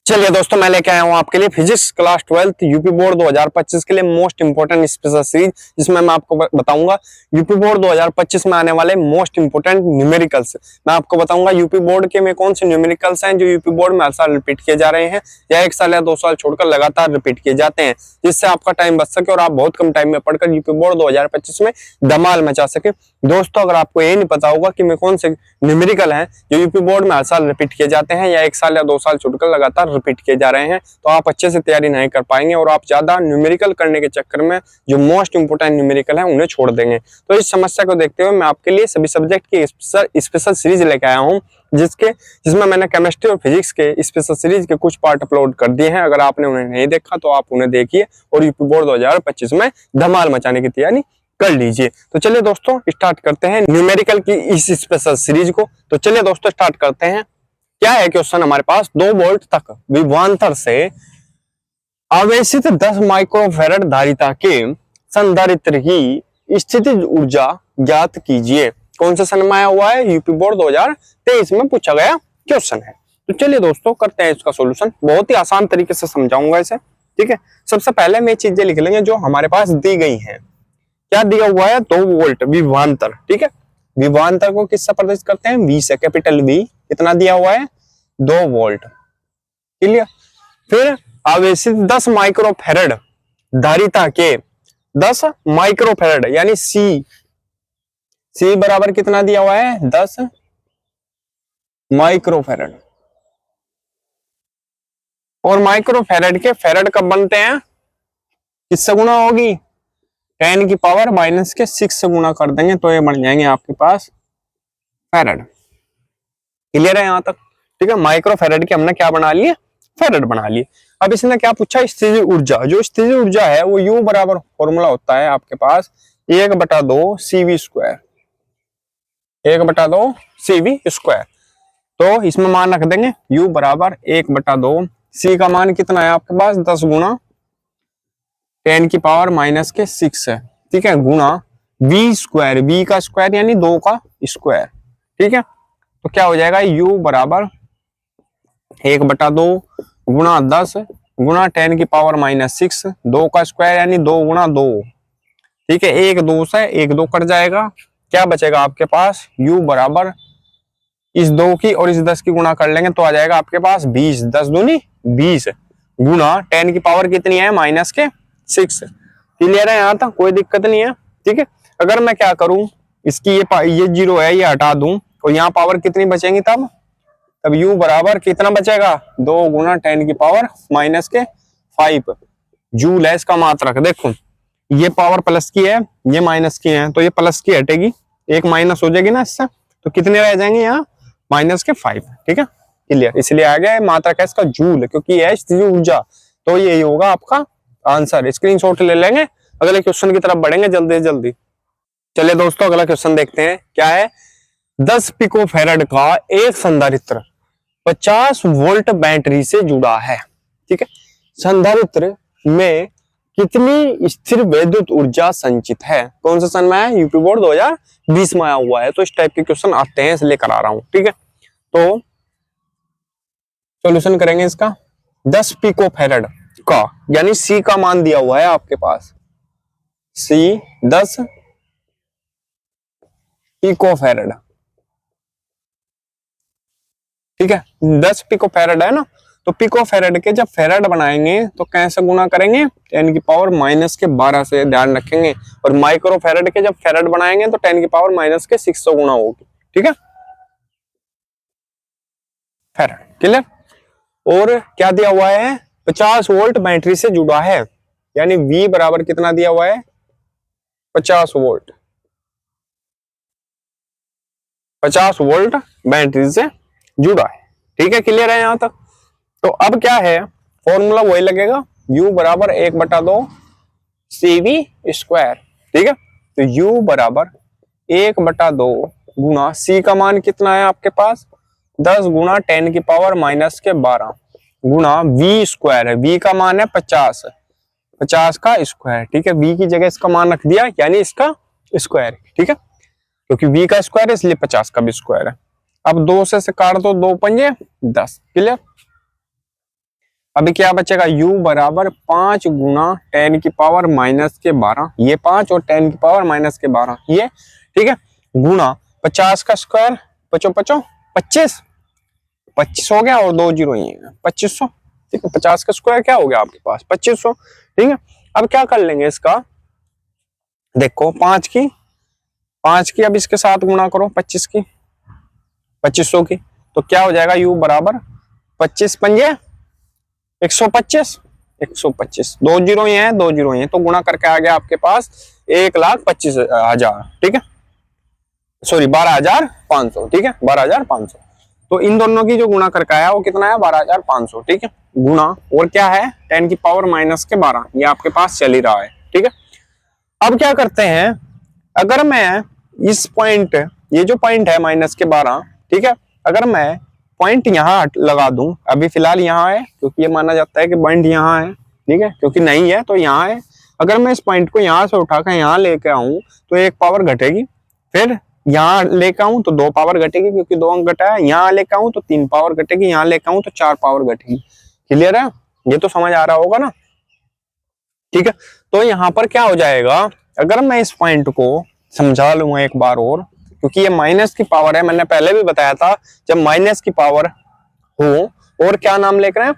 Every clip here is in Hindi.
चलिए दोस्तों, मैं लेके आया हूँ आपके लिए फिजिक्स क्लास 12 यूपी बोर्ड 2025 के लिए मोस्ट इंपोर्टेंट स्पेशल सीरीज, जिसमें मैं आपको बताऊंगा यूपी बोर्ड 2025 में आने वाले मोस्ट इंपोर्टेंट न्यूमेरिकल्स। मैं आपको बताऊंगा यूपी बोर्ड के में कौन से न्यूमेरिकल्स हैं जो यूपी बोर्ड में हर साल रिपीट किए जा रहे हैं या 1 साल या 2 साल छोड़कर लगातार रिपीट किए जाते हैं, जिससे आपका टाइम बच सके और आप बहुत कम टाइम में पढ़कर यूपी बोर्ड 2025 में धमाल मचा सके। दोस्तों, अगर आपको ये नहीं पता होगा कि मैं कौन से न्यूमेरिकल हैं जो यूपी बोर्ड में हर साल रिपीट किए जाते हैं या 1 साल या 2 साल छोड़कर लगातार रिपीट किए जा रहे हैं, तो आप अच्छे से तैयारी नहीं कर पाएंगे और आप ज्यादा न्यूमेरिकल करने के चक्कर में जो मोस्ट इंपोर्टेंट न्यूमेरिकल है उन्हें छोड़ देंगे। तो इस समस्या को देखते हुए मैं आपके लिए सभी सब्जेक्ट की स्पेशल सीरीज लेकर आया हूँ, जिसमें मैंने केमिस्ट्री और फिजिक्स के स्पेशल सीरीज के कुछ पार्ट अपलोड कर दिए हैं। अगर आपने उन्हें नहीं देखा तो आप उन्हें देखिए और यूपी बोर्ड 2025 में धमाल मचाने की तैयारी कर लीजिए। तो चलिए दोस्तों, स्टार्ट करते हैं न्यूमेरिकल की इस स्पेशल सीरीज को। तो चलिए दोस्तों, स्टार्ट करते हैं। क्या है क्वेश्चन हमारे पास, 2 वोल्ट तक विभवांतर से आवेशित 10 माइक्रोफैरड धारिता के संधारित्र की स्थितिज ऊर्जा ज्ञात कीजिए। कौन सा सन में आया हुआ है? यूपी बोर्ड 2023 में पूछा गया क्वेश्चन है। तो चलिए दोस्तों, करते हैं इसका सॉल्यूशन। बहुत ही आसान तरीके से समझाऊंगा इसे, ठीक है। सबसे पहले मैं चीजें लिख लेंगे जो हमारे पास दी गई हैं। क्या दिया हुआ है? 2 वोल्ट विभवांतर, ठीक है। विभवांतर को किससे प्रदर्शित करते हैं? V से, कैपिटल V। कितना दिया हुआ है? 2 वोल्ट, क्लियर। फिर आवेशित 10 माइक्रोफैरड धारिता के 10 माइक्रोफैरड यानी C बराबर कितना दिया हुआ है? 10 माइक्रोफैरड। और माइक्रोफैरड के फैरड कब बनते हैं? किससे गुणा होगी? 10 की पावर -6 से गुणा कर देंगे तो ये बन जाएंगे आपके पास फैरड। क्लियर है यहां तक? ठीक है। माइक्रोफैरड के हमने क्या बना लिए? फैरड बना लिए। अब इसने क्या पूछा? स्थितिज ऊर्जा। जो स्थितिज ऊर्जा है वो U बराबर फॉर्मूला होता है आपके पास 1/2 CV²। 1/2 CV²। तो इसमें मान रख देंगे U बराबर 1/2। C का मान कितना है आपके पास? 10 गुणा 10 की पावर -6 है, ठीक है, गुणा V²। V का स्क्वायर यानी 2 का स्क्वायर, ठीक है। तो क्या हो जाएगा? U बराबर 1/2 गुणा 10 गुणा 10 की पावर -6, 2 का स्क्वायर यानी 2 गुणा 2, ठीक है। 1 2 से 1 2 कट जाएगा। क्या बचेगा आपके पास? U बराबर इस 2 की और इस 10 की गुणा कर लेंगे तो आ जाएगा आपके पास 20। 10 दूनी 20 गुणा 10 की पावर कितनी है? -6। क्लियर है? यहां तक कोई दिक्कत नहीं है, ठीक है। अगर मैं क्या करूं, इसकी ये 0 है, ये हटा दूं और यहाँ पावर कितनी बचेंगी? तब U बराबर कितना बचेगा? 2 गुणा 10 की पावर -5 जूल है इसका मात्रक। देखो, ये पावर प्लस की है, ये माइनस की है, तो ये प्लस की हटेगी, एक माइनस हो जाएगी ना इससे, तो कितने रह जाएंगे यहाँ? -5, ठीक है। क्लियर? इसलिए आ गया मात्रक है इसका जूल, क्योंकि है स्थितिज ऊर्जा। तो यही होगा आपका आंसर। स्क्रीनशॉट ले लेंगे। अगले क्वेश्चन की तरफ बढ़ेंगे जल्दी जल्दी। चलिए दोस्तों, अगला क्वेश्चन देखते हैं। क्या है? 10 पिकोफैरड का एक संधारित्र 50 वोल्ट बैटरी से जुड़ा है, ठीक है। संधारित्र में कितनी स्थिर विद्युत ऊर्जा संचित है? कौन सा सन में है? यूपी बोर्ड 2020 में आया हुआ है। तो इस टाइप के क्वेश्चन आते हैं, इसलिए करा रहा हूं, ठीक है। तो सॉल्यूशन करेंगे इसका। 10 पिकोफैरड का यानी C का मान दिया हुआ है आपके पास, C 10 पिकोफैरड, ठीक है। 10 पिकोफैरड है ना, तो पिकोफैरड के जब फैरड बनाएंगे तो कैसे गुणा करेंगे? 10 की पावर -12 से, ध्यान रखेंगे। और माइक्रोफैरड के जब फैरड बनाएंगे तो 10 की पावर -6 से गुणा होगी, ठीक है। Farad, clear. और क्या दिया हुआ है? 50 वोल्ट बैटरी से जुड़ा है, यानी V बराबर कितना दिया हुआ है? 50 वोल्ट। 50 वोल्ट बैटरी से जुड़ा है, ठीक है। क्लियर है यहां तक? तो अब क्या है? फॉर्मूला वही लगेगा, U बराबर 1/2 CV², ठीक है। तो U बराबर 1/2 गुणा C का मान कितना है आपके पास? 10 गुणा 10 की पावर -12 गुणा V² है। V का मान है 50, 50 का स्क्वायर, ठीक है। V की जगह इसका मान रख दिया, यानी इसका स्क्वायर, ठीक है, क्योंकि V का स्क्वायर है इसलिए 50 का भी स्क्वायर है। अब 2 से काट दो, 2 पंजे 10, क्लियर। अभी क्या बचेगा, u बराबर 5 गुना 10 की पावर माइनस के 12, ये 5 और 10 की पावर माइनस के 12 ये, ठीक है, गुना 50 का स्क्वायर, पचो 25 25 हो गया और 2 जीरो ही है 2500, ठीक है। 50 का स्क्वायर क्या हो गया आपके पास 2500, ठीक है। अब क्या कर लेंगे इसका, देखो 5 की अब इसके साथ गुणा करो 25 की, 2500 की, तो क्या हो जाएगा u बराबर 25 पंजे 125, 125, 2 जीरो ही है 2 जीरो ही है, तो गुणा करके आ गया आपके पास 1,25,000, ठीक है, सॉरी 12,500, ठीक है, 12,500। तो इन दोनों की जो गुणा करके आया वो कितना है 12,500, ठीक है, गुना और क्या है 10 की पावर माइनस के 12, ये आपके पास चल ही रहा है, ठीक है। अब क्या करते हैं, अगर मैं इस पॉइंट, ये जो पॉइंट है माइनस के 12, ठीक है, अगर मैं पॉइंट यहाँ लगा दूं, अभी फिलहाल यहाँ है क्योंकि ये माना जाता है कि पॉइंट यहाँ है, ठीक है, क्योंकि नहीं है तो यहाँ है। अगर मैं इस पॉइंट को यहाँ से उठाकर यहाँ लेके आऊं तो 1 पावर घटेगी, फिर यहाँ लेके आऊं तो 2 पावर घटेगी क्योंकि 2 अंक घटा है, यहाँ लेके आऊं तो 3 पावर घटेगी, यहाँ लेके आऊं तो 4 पावर घटेगी। क्लियर है, ये तो समझ आ रहा होगा ना, ठीक है। तो यहाँ पर क्या हो जाएगा, अगर मैं इस पॉइंट को समझा लूंगा एक बार और, क्योंकि ये माइनस की पावर है, मैंने पहले भी बताया था, जब माइनस की पावर हो और क्या नाम लेकर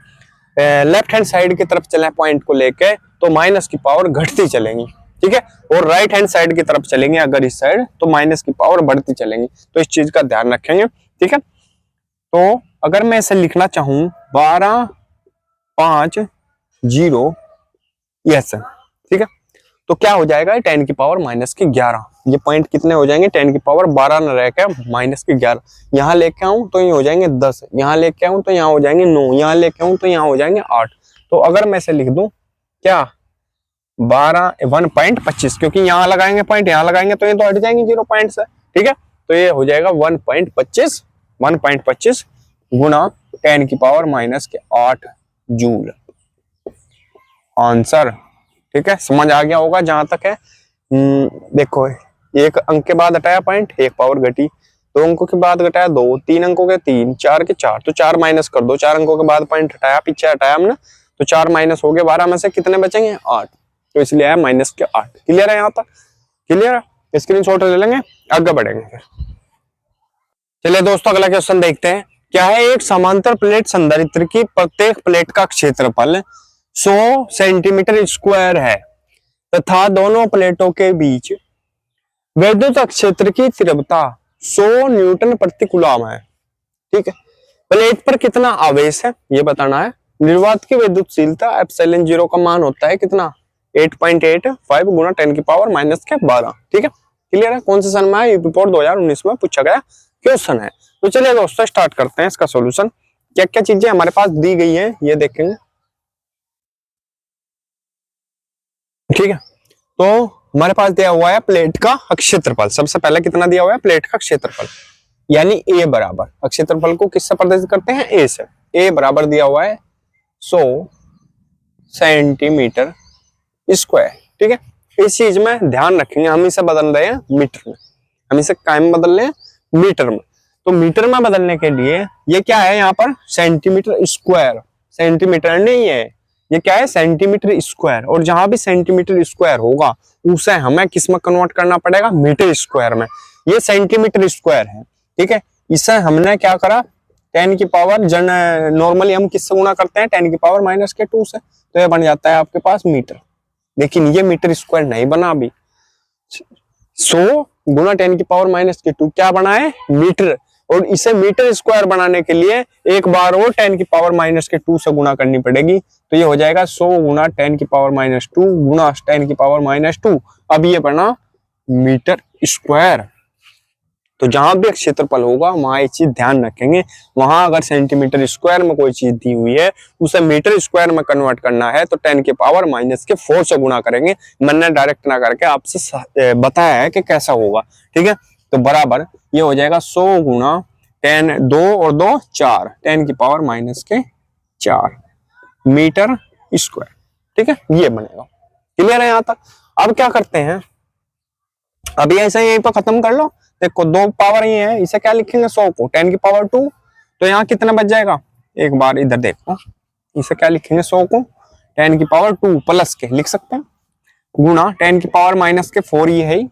लेफ्ट हैंड साइड की तरफ चले पॉइंट को लेके, तो माइनस की पावर घटती चलेंगी, ठीक है, और राइट हैंड साइड की तरफ चलेंगे अगर इस साइड, तो माइनस की पावर बढ़ती चलेंगी। तो इस चीज का ध्यान रखेंगे, ठीक है। तो अगर मैं इसे लिखना चाहूं 12,5,0 यस, ठीक है, तो क्या हो जाएगा 10 की पावर माइनस के 11, ये पॉइंट कितने हो जाएंगे 10 की पावर 12 न रह के माइनस के 11, यहाँ लेके आऊं तो ये हो जाएंगे 10, यहाँ लेके आऊं तो यहाँ हो जाएंगे 9, यहाँ लेके आऊं तो यहाँ हो जाएंगे 8। तो अगर मैं इसे लिख दूं क्या 1.25, क्योंकि यहाँ लगाएंगे पॉइंट, यहाँ लगाएंगे तो ये तो हट जाएंगे 0 पॉइंट से, ठीक है, तो ये हो जाएगा 1.25 गुना 10 की पावर माइनस के 8 जूल, आंसर, ठीक है। समझ आ गया होगा जहां तक है। देखो एक अंक के बाद हटाया पॉइंट, 1 पावर घटी, 2 अंकों के बाद घटाया 2, 3 अंकों के 3, 4 के 4, तो 4 माइनस कर दो, 4 अंकों के बाद पॉइंट हटाया, पीछे हटाया हमने, तो 4 माइनस हो गए 12 में से कितने बचेंगे 8, तो इसलिए आया माइनस के 8। क्लियर है, यहाँ तक क्लियर है, स्क्रीनशॉट ले लेंगे, आगे बढ़ेंगे फिर। चलिए दोस्तों अगला क्वेश्चन देखते हैं, क्या है, एक समांतर प्लेट संधारित्र की प्रत्येक प्लेट का क्षेत्रफल 100 सेंटीमीटर स्क्वायर है तथा दोनों प्लेटों के बीच वैद्युत क्षेत्र की तीव्रता 100 न्यूटन प्रति कूलम है, ठीक है। प्लेट पर कितना आवेश है ये बताना है। निर्वात की विद्युतशीलता एप्सिलॉन 0 का मान होता है कितना 8.85 गुना 10 की पावर माइनस के 12, ठीक है। क्लियर है, कौन से सन में है, यूपी बोर्ड 2019 में पूछा गया क्वेश्चन है। तो चलिए दोस्तों स्टार्ट करते हैं इसका सॉल्यूशन। क्या क्या चीजें हमारे पास दी गई है ये देखेंगे, ठीक है। तो हमारे पास दिया हुआ है प्लेट का क्षेत्रफल, सबसे पहले कितना दिया हुआ है प्लेट का क्षेत्रफल, यानी ए बराबर, क्षेत्रफल को किससे प्रदर्शित करते हैं ए से, ए बराबर दिया हुआ है 100 सेंटीमीटर स्क्वायर, ठीक है। इस चीज में ध्यान रखेंगे, हम इसे बदल रहे हैं मीटर में, हम इसे कायम बदल रहे हैं मीटर में, तो मीटर में बदलने के लिए ये क्या है यहाँ पर सेंटीमीटर स्क्वायर, सेंटीमीटर नहीं है, ये क्या है सेंटीमीटर स्क्वायर, और जहां भी सेंटीमीटर स्क्वायर होगा उसे हमें किस में कन्वर्ट करना पड़ेगा मीटर स्क्वायर में। ये सेंटीमीटर स्क्वायर है, ठीक है। इसे हमने क्या करा 10 की पावर नॉर्मली हम किससे गुणा करते हैं 10 की पावर माइनस के 2 से, तो ये बन जाता है आपके पास मीटर, लेकिन ये मीटर स्क्वायर नहीं बना अभी, 100 गुना 10 की पावर माइनस के 2 क्या बना है मीटर, और इसे मीटर स्क्वायर बनाने के लिए एक बार और 10 की पावर माइनस के 2 से गुणा करनी पड़ेगी, तो ये हो जाएगा 100 गुना 10 की पावर माइनस 2 गुना 10 की पावर माइनस 2, अब ये बना मीटर स्क्वायर। तो जहां भी क्षेत्रफल होगा वहां ये चीज ध्यान रखेंगे, वहां अगर सेंटीमीटर स्क्वायर में कोई चीज दी हुई है उसे मीटर स्क्वायर में कन्वर्ट करना है तो 10 की पावर माइनस के 4 से गुणा करेंगे, मैंने डायरेक्ट ना करके आपसे बताया है कि कैसा होगा, ठीक है। तो बराबर ये हो जाएगा 100 गुना 10, 2 और 2 4, 10 की पावर माइनस के 4 मीटर स्क्वायर, ठीक है, ये बनेगा। क्लियर है यहाँ तक। अब क्या करते हैं, अभी ऐसा यहीं पर खत्म कर लो, देखो 2 पावर ये है, इसे क्या लिखेंगे 100 को 10 की पावर 2, तो यहाँ कितना बच जाएगा, एक बार इधर देखो इसे क्या लिखेंगे 100 को 10 की पावर 2 प्लस के लिख सकते हैं, गुणा 10 की पावर माइनस के 4 ये है।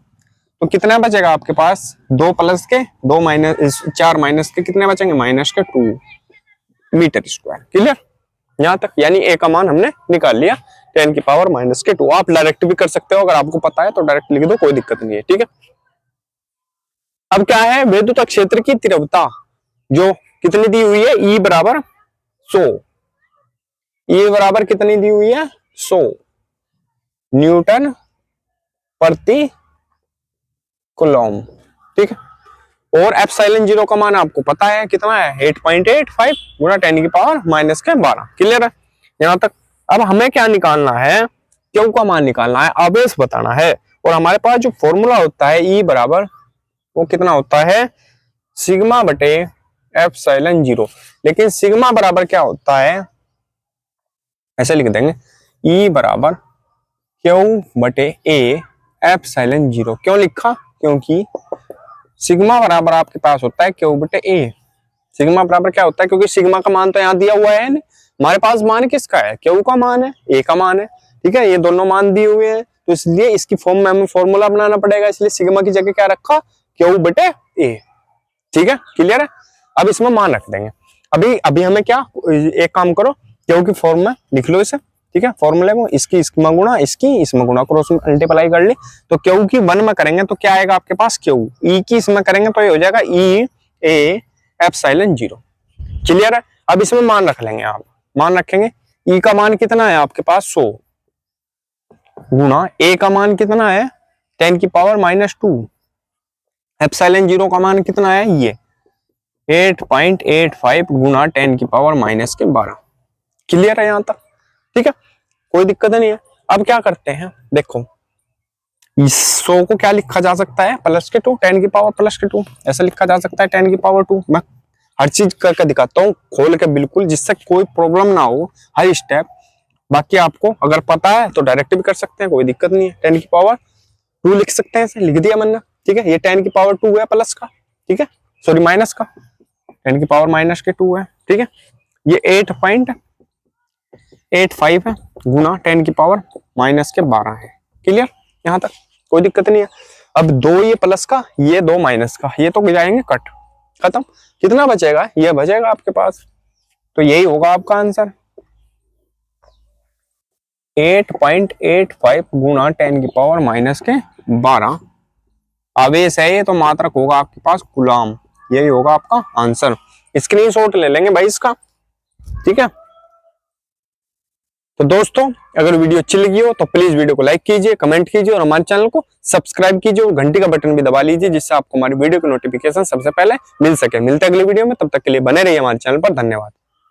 तो कितना बचेगा आपके पास 2 प्लस के 2 माइनस 4 माइनस के कितने बचेंगे माइनस के 2 मीटर स्क्वायर। क्लियर यहाँ तक, यानी ए का मान हमने निकाल लिया 10 की पावर माइनस के 2। आप डायरेक्ट भी कर सकते हो, अगर आपको पता है तो डायरेक्ट लिख दो, कोई दिक्कत नहीं है। ठीक है, अब क्या है विद्युत क्षेत्र की तीव्रता जो कितनी दी हुई है, ई बराबर 100, ई बराबर कितनी दी हुई है 100 न्यूटन प्रति कूलम। ठीक है, और एप्सिलॉन 0 का मान आपको पता है कितना है 8.85 गुणा 10 की पावर माइनस के 12। क्लियर है यहाँ तक। अब हमें क्या निकालना है, क्यू का मान निकालना है, आवेश बताना है। और हमारे पास जो फॉर्मूला होता है ई बराबर वो कितना होता है सिग्मा बटे एप्सिलॉन 0। लेकिन सिग्मा बराबर क्या होता है, ऐसे लिख देंगे ई बराबर क्यू बटे ए एप्सिलॉन 0। क्यों लिखा, क्योंकि सिग्मा बराबर आपके पास होता है क्यू बटे ए। सिग्मा बराबर क्या होता है, क्योंकि सिग्मा का मान तो यहाँ दिया हुआ है, हमारे पास मान किसका है, क्यू का मान है, ए का मान है। ठीक है, ये दोनों मान दिए हुए हैं, तो इसलिए इसकी फॉर्म में हमें फॉर्मूला बनाना पड़ेगा, इसलिए सिग्मा की जगह क्या रखा क्यू बटे ए। ठीक है, क्लियर है। अब इसमें मान रख देंगे। अभी हमें क्या, एक काम करो क्यू की फॉर्म में लिख लो इसे। ठीक है, फॉर्मूले को इसकी इसमें गुणा, इसकी इसमें गुणा करो, उसमें मल्टीप्लाई कर ली तो क्यू की 1 में करेंगे तो क्या आएगा आपके पास क्यू, ई की इसमें करेंगे तो ये हो जाएगा ई ए एप्सिलॉन 0। क्लियर है। अब इसमें मान रख लेंगे, आप मान रखेंगे ई का मान कितना है आपके पास 100 गुणा ए का मान कितना है 10 की पावर माइनस 2, एप्सिलॉन 0 का मान कितना है ये 8.85 गुणा 10 की पावर माइनस के 12। क्लियर है यहाँ तक। ठीक है, कोई दिक्कत नहीं है। अब क्या करते हैं, देखो इस 100 को क्या लिखा जा सकता है प्लस के 2, 10 की पावर प्लस के 2 ऐसा लिखा जा सकता है 10 की पावर 2। मैं हर चीज करके दिखाता हूँ खोल के बिल्कुल, जिससे कोई प्रॉब्लम ना हो हर स्टेप। बाकी आपको अगर पता है तो डायरेक्ट भी कर सकते हैं, कोई दिक्कत नहीं है। 10 की पावर 2 लिख सकते हैं, ऐसे लिख दिया मैंने। ठीक है, ये 10 की पावर 2 है प्लस का, ठीक है सॉरी माइनस का, 10 की पावर माइनस के 2 है। ठीक है, ये 8.85 है गुना 10 की पावर माइनस के 12 है। क्लियर यहाँ तक, कोई दिक्कत नहीं है। अब 2 ये प्लस का, ये 2 माइनस का, ये तो जाएंगे कट, खत्म। कितना बचेगा, ये बचेगा आपके पास, तो यही होगा आपका आंसर 8.85 गुना 10 की पावर माइनस के 12। आवेश है ये तो मात्रक होगा आपके पास कूलम, यही होगा आपका आंसर। स्क्रीनशॉट ले लेंगे भाई इसका। ठीक है, तो दोस्तों अगर वीडियो अच्छी लगी हो तो प्लीज वीडियो को लाइक कीजिए, कमेंट कीजिए और हमारे चैनल को सब्सक्राइब कीजिए और घंटी का बटन भी दबा लीजिए, जिससे आपको हमारी वीडियो की नोटिफिकेशन सबसे पहले मिल सके। मिलते हैं अगले वीडियो में, तब तक के लिए बने रहिए हमारे चैनल पर। धन्यवाद।